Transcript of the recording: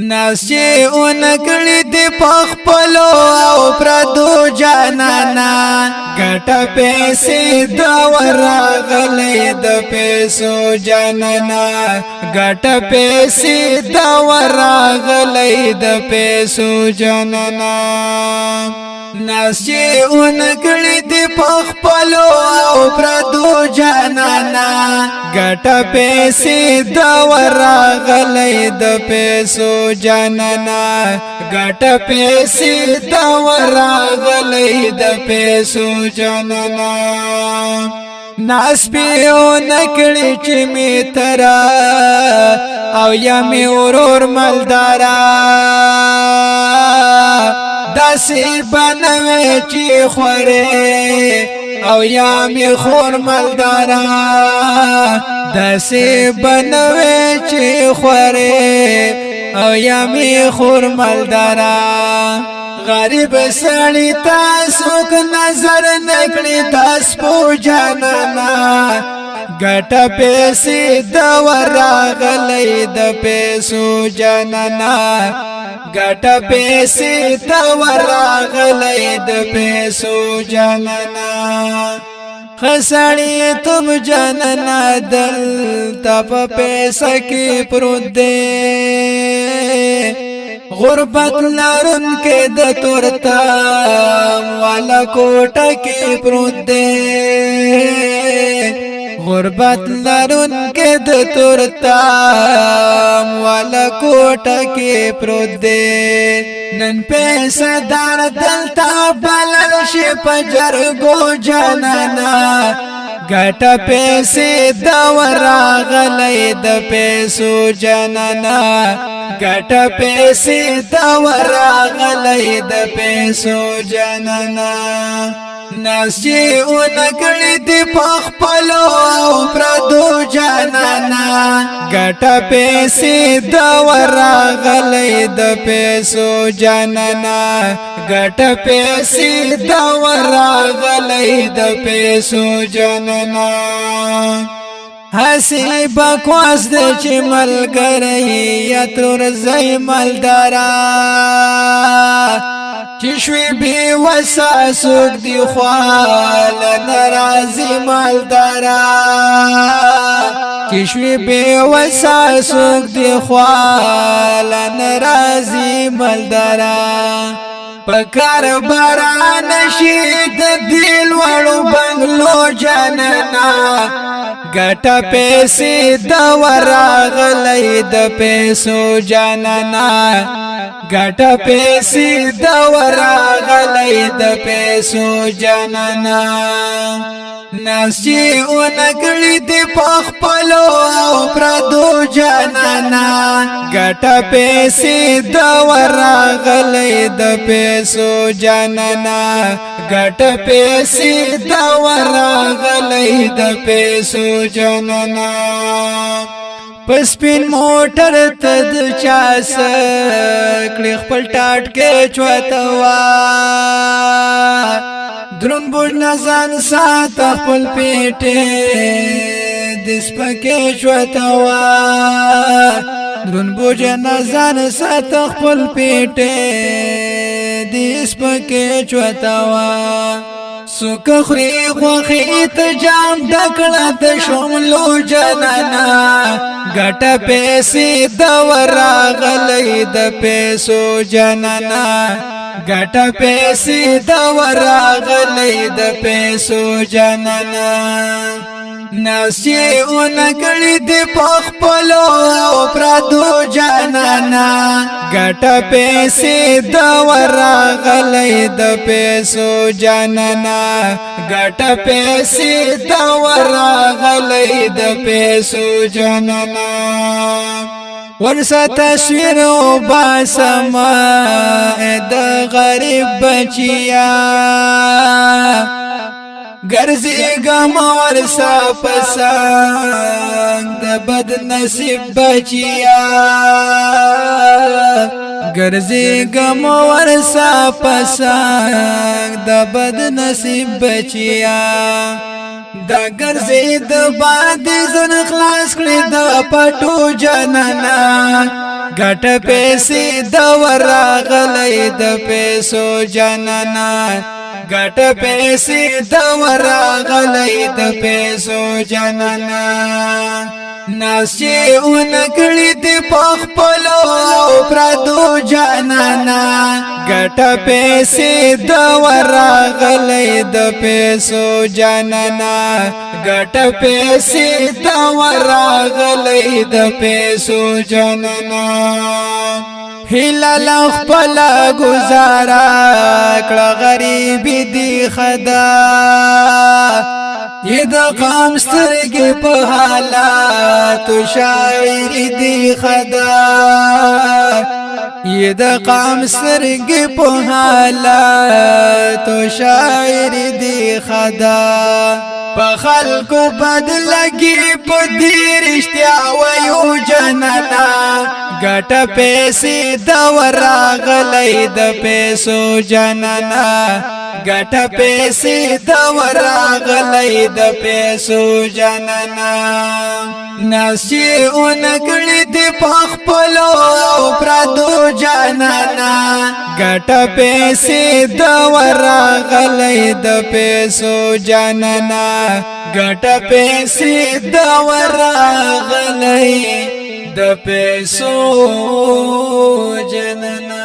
ناس چې اونکړي د پخپلو او پردو جانانا ګټه پیسې دا ورغلې د پیسو جانانا ګټه پیسې دا ورغلې د پیسو جانانا ناس چې اونکړي د پخپلو او پردو جانانا ګټه پیسې دا ورغلې د پیسو جانانا ګټه پیسې دا ورغلې د پیسو جانانا ناس پیو نکړي چې می ترا او یا می ورور مالدارا داسې بنوي چې خوره او یا می خور مالدارا داسې بنوي چې خوره او یا می خور مالدارا غریب سړی تاسو کو نظر نکړي تاسو په جانانا ګټه پیسې د ورغلې د پیسو جانانا ګټه پیسې د ورغلې د پیسو جانانا خسړی تم جانانا دل تپ پیسې کې پروت دی غربت لارن کې د تورتا والا کوټه کې پروت دی غربت لارن کې د تورتا والا کوټه کې پروت دی نن پیسې دار دلتا بلل شي پجرګو جانانا ګټه پیسې دا ورغلې د پیسو جانانا ګټه پیسې دا ورغلې د پیسو جانانا ناس چې اونکړي د پخپلو او پردو جانانا ګټه پیسې دا ورغلې د پیسو جانانا ګټه پیسې دا ورغلې د پیسو جانانا حسی بکواس د چې ملګری یا تر زای مالدارا چې شوی بی وسا سوک دی خوال ناراضی مالدارا چې شوی بی وسا سوک دی خوال ناراضی مالدارا پکار باران شي د دل وړو بنگلو جانانا ګټه پیسې دا ورغلې د پیسو جانانا ګټه پیسې دا ورغلې د پیسو جانانا ناس چې اونکړي د پخپلو او پردو جانانا ګټه پیسې دا ورغلې د پیسو جانانا ګټه پیسې دا ورغلې د پیسو جانانا پسپین موټر تد چاس کړي خپل ټاټ کې چوتوا درون بوج نزان سات خپل پیټه دس پکې چوتوا درون بوج نزان سات خپل پیټه دس پکې چوتوا سوک خری خوخی تجام دکڑا تشملو جانانا گٹا پیسی دورا غلی د پیسو جانانا گٹا پیسی دورا غلی د پیسو جانانا ناس چې اونکړي د پخپلو او پردو جانانا ګټه پیسې دا ورغلې د پیسو جانانا ګټه پیسې دا ورغلې د پیسو جانانا ورسا تصویر او باسما د غریب بچیا ګرځي ګم ورسا پسنګ د بد نصیب بچیا ګرځي ګم ورسا پسنګ د بد نصیب بچیا دا ګرځي د باندې زن خلاص کړی د پټو جنانا ګټ پیسې د ورغلې د پیسو جنانا ګټ پیسې د ورغلې د پیسو جنانا ناس چې اونکړې د پخپلو پردو جنانا ګټ پیسې د ورغلې د پیسو جنانا ګټ پیسې د ورغلې د پیسو جنانا هلال خپل گزارا کړه غریب دی خدا یہ د قام سترګې په حالات شاعر دی خدا یہ د قام سترګې په حالات شاعر دی خدا په خلکو بد لګي په دې رښتیا وایو جنانا ګټ پیسې د ورغلې د پیسو جنانا ګټ پیسې د ورغلې د پیسو جنانا ناس چې اونکړې د پخپلو پردو جنانا ګټ پیسې د ورغلې د پیسو جنانا ګټ پیسې د ورغلې د پیسو جنانا